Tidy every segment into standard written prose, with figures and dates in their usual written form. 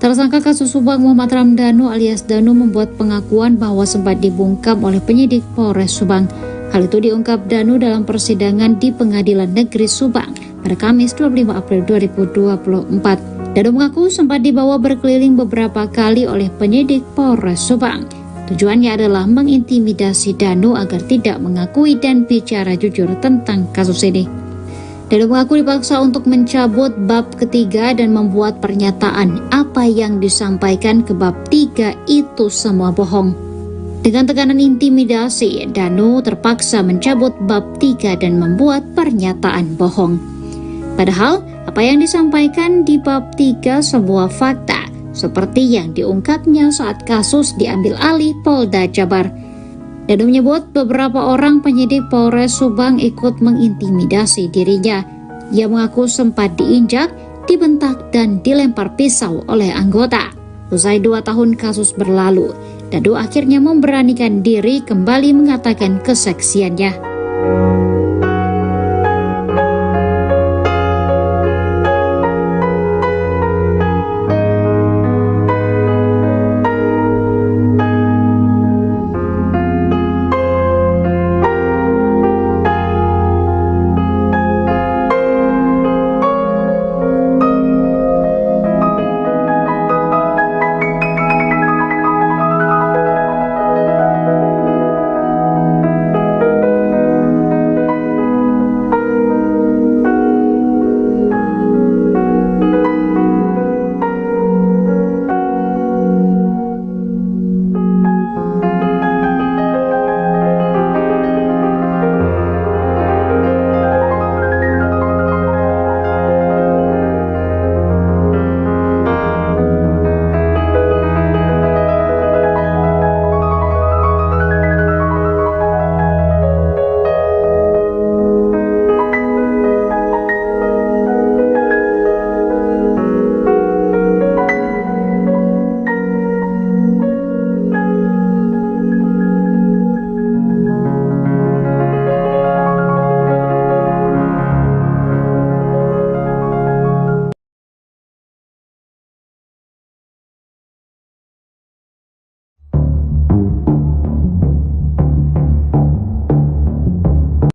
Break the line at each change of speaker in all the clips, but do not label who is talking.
Tersangka kasus Subang Muhammad Ramdhanu alias Danu membuat pengakuan bahwa sempat dibungkam oleh penyidik Polres Subang. Hal itu diungkap Danu dalam persidangan di Pengadilan Negeri Subang pada Kamis 25 April 2024. Danu mengaku sempat dibawa berkeliling beberapa kali oleh penyidik Polres Subang. Tujuannya adalah mengintimidasi Danu agar tidak mengakui dan bicara jujur tentang kasus ini. Danu mengaku dipaksa untuk mencabut bab ketiga dan membuat pernyataan apa yang disampaikan ke bab 3 itu semua bohong. Dengan tekanan intimidasi, Danu terpaksa mencabut bab 3 dan membuat pernyataan bohong. Padahal, apa yang disampaikan di bab 3 sebuah fakta, seperti yang diungkapnya saat kasus diambil alih Polda Jabar. Danu menyebut beberapa orang penyidik Polres Subang ikut mengintimidasi dirinya. Ia mengaku sempat diinjak, dibentak, dan dilempar pisau oleh anggota. Usai 2 tahun kasus berlalu, Danu akhirnya memberanikan diri kembali mengatakan kesaksiannya.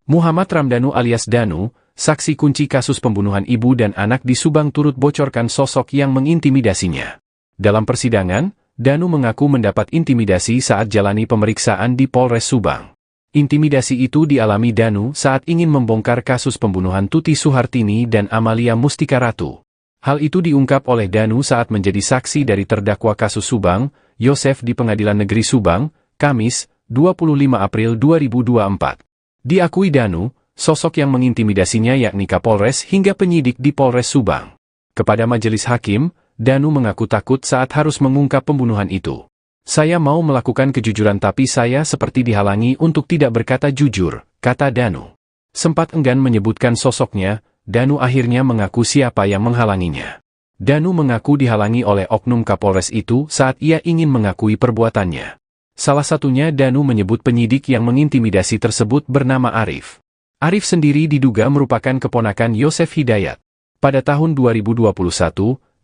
Muhammad Ramdhanu alias Danu, saksi kunci kasus pembunuhan ibu dan anak di Subang turut bocorkan sosok yang mengintimidasinya. Dalam persidangan, Danu mengaku mendapat intimidasi saat jalani pemeriksaan di Polres Subang. Intimidasi itu dialami Danu saat ingin membongkar kasus pembunuhan Tuti Suhartini dan Amalia Mustika Ratu. Hal itu diungkap oleh Danu saat menjadi saksi dari terdakwa kasus Subang, Yosef di Pengadilan Negeri Subang, Kamis, 25 April 2024. Diakui Danu, sosok yang mengintimidasinya yakni Kapolres hingga penyidik di Polres Subang. Kepada majelis hakim, Danu mengaku takut saat harus mengungkap pembunuhan itu. Saya mau melakukan kejujuran tapi saya seperti dihalangi untuk tidak berkata jujur, kata Danu. Sempat enggan menyebutkan sosoknya, Danu akhirnya mengaku siapa yang menghalanginya. Danu mengaku dihalangi oleh oknum Kapolres itu saat ia ingin mengakui perbuatannya. Salah satunya Danu menyebut penyidik yang mengintimidasi tersebut bernama Arif. Arif sendiri diduga merupakan keponakan Yosef Hidayat. Pada tahun 2021,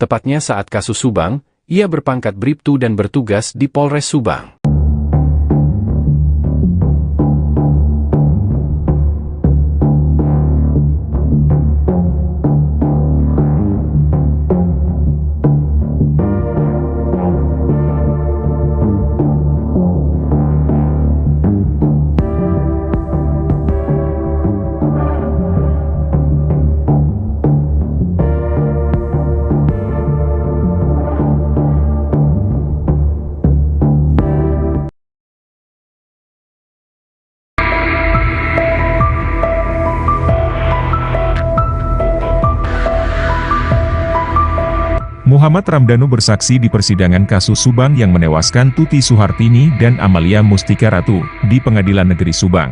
tepatnya saat kasus Subang, ia berpangkat Bribtu dan bertugas di Polres Subang.
Muhammad Ramdhanu bersaksi di persidangan kasus Subang yang menewaskan Tuti Suhartini dan Amalia Mustika Ratu di Pengadilan Negeri Subang.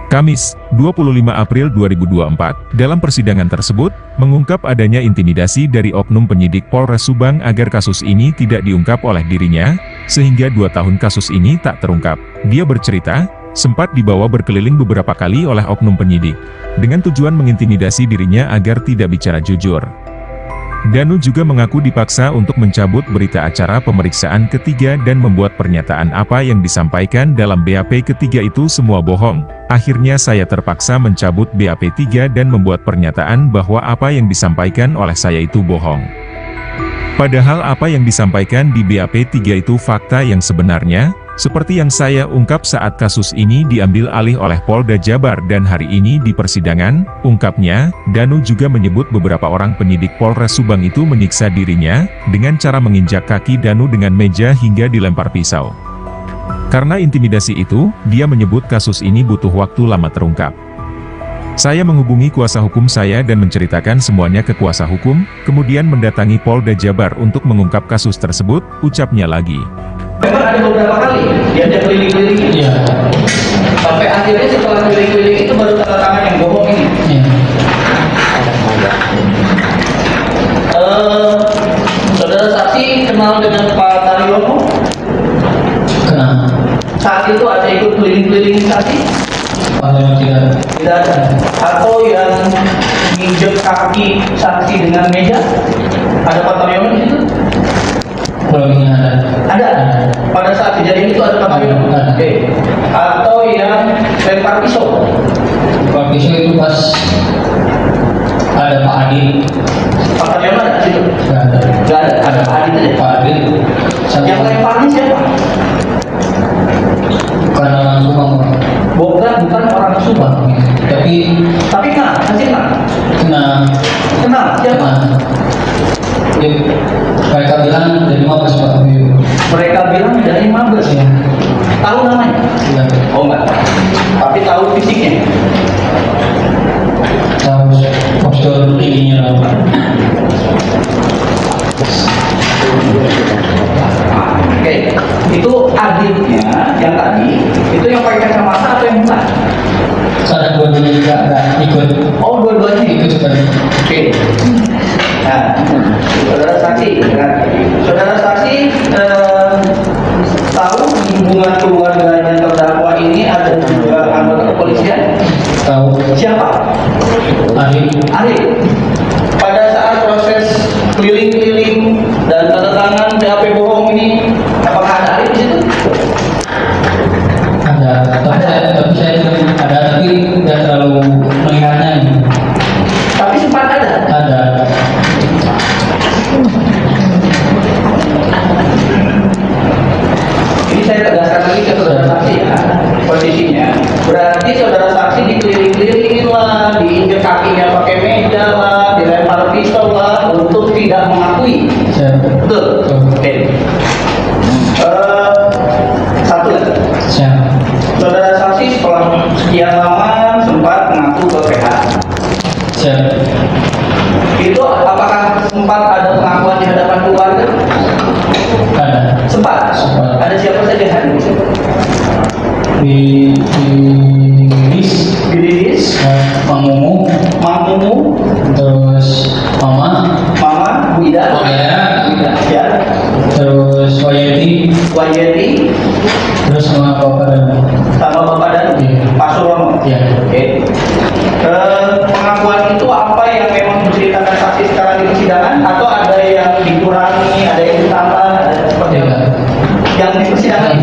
Kamis, 25 April 2024, dalam persidangan tersebut, mengungkap adanya intimidasi dari oknum penyidik Polres Subang agar kasus ini tidak diungkap oleh dirinya, sehingga 2 tahun kasus ini tak terungkap. Dia bercerita, sempat dibawa berkeliling beberapa kali oleh oknum penyidik, dengan tujuan mengintimidasi dirinya agar tidak bicara jujur. Danu juga mengaku dipaksa untuk mencabut berita acara pemeriksaan ketiga dan membuat pernyataan apa yang disampaikan dalam BAP ketiga itu semua bohong. Akhirnya saya terpaksa mencabut BAP 3 dan membuat pernyataan bahwa apa yang disampaikan oleh saya itu bohong. Padahal apa yang disampaikan di BAP 3 itu fakta yang sebenarnya, seperti yang saya ungkap saat kasus ini diambil alih oleh Polda Jabar dan hari ini di persidangan, ungkapnya, Danu juga menyebut beberapa orang penyidik Polres Subang itu menyiksa dirinya, dengan cara menginjak kaki Danu dengan meja hingga dilempar pisau. Karena intimidasi itu, dia menyebut kasus ini butuh waktu lama terungkap. Saya menghubungi kuasa hukum saya dan menceritakan semuanya ke kuasa hukum, kemudian mendatangi Polda Jabar untuk mengungkap kasus tersebut, ucapnya lagi.
Memang ada beberapa kali diajak keliling-keliling. Iya. Sampai akhirnya setelah keliling-keliling itu baru tanda tangan yang bohong ini. Iya. Saudara saksi kenal dengan Pak Taryono? Kenal. Saat itu ada ikut keliling-keliling saksi? Tidak. Tidak ada. Atau yang nginjek kaki saksi dengan meja? Ada Pak Taryono di situ? Ada. Pada saat kejadian itu ada Pak Taryono? Oke. Atau yang lempar pisau? Lempar pisau itu pas ada Pak Adi. Pak Taryono ada di situ? Nggak ada. Ada Pak Adi saja. Pak Adi. Yang lemparnya siapa? Bukan orang Subang. Bukan orang Subang. Tapi kenal. Siapa? Mereka bilang dari Mabes Pak. Mereka bilang dari Mabes ya. Tahu namanya? Tidak. Oh enggak. Tapi tahu fisiknya. Tahu postur tingginya. Oke, itu adiknya yang tadi, itu yang pakai kacamata atau yang bukan? Ada dua-duanya juga ada ikut. Oh, dua-duanya ikut sekali. Oke. Nah, saudara saksi tahu hubungan keluarganya terdakwa ini ada juga anggota kepolisian? Tahu. Siapa? Arif. Pada saat proses keliling-keliling dan tanda tangan BAP bohong ini, apakah ada Arif di situ? Ada. Tapi saya ada, tapi tidak terlalu melihatnya ini. Tapi sempat ada? Ada. Ini saya tegaskan lagi ke saudara saksi ya, posisinya. Berarti saudara saksi dikeliling-kelilingin lah, diinjek kakinya pakai meja lah, dilempar pisau lah, untuk tidak mengakui. Betul? Oke. Satu lagi. Saudara saksi setelah sekian lama sempat mengaku ke PH. Itu apakah sempat ada pengakuan di hadapan keluarga? Ada. Sempat. Ada siapa saja hadir? Di Lilis, Mang Mumu, terus Mama, Bu Ida, ya, terus Wayeti, terus sama Bapak dan Pak Surono. Ya. Oke. Pengakuan itu apa yang memang diceritakan saksi sekarang di persidangan, atau ada yang dikurangi, ada yang ditambah, ada seperti apa? Yang di persidangan?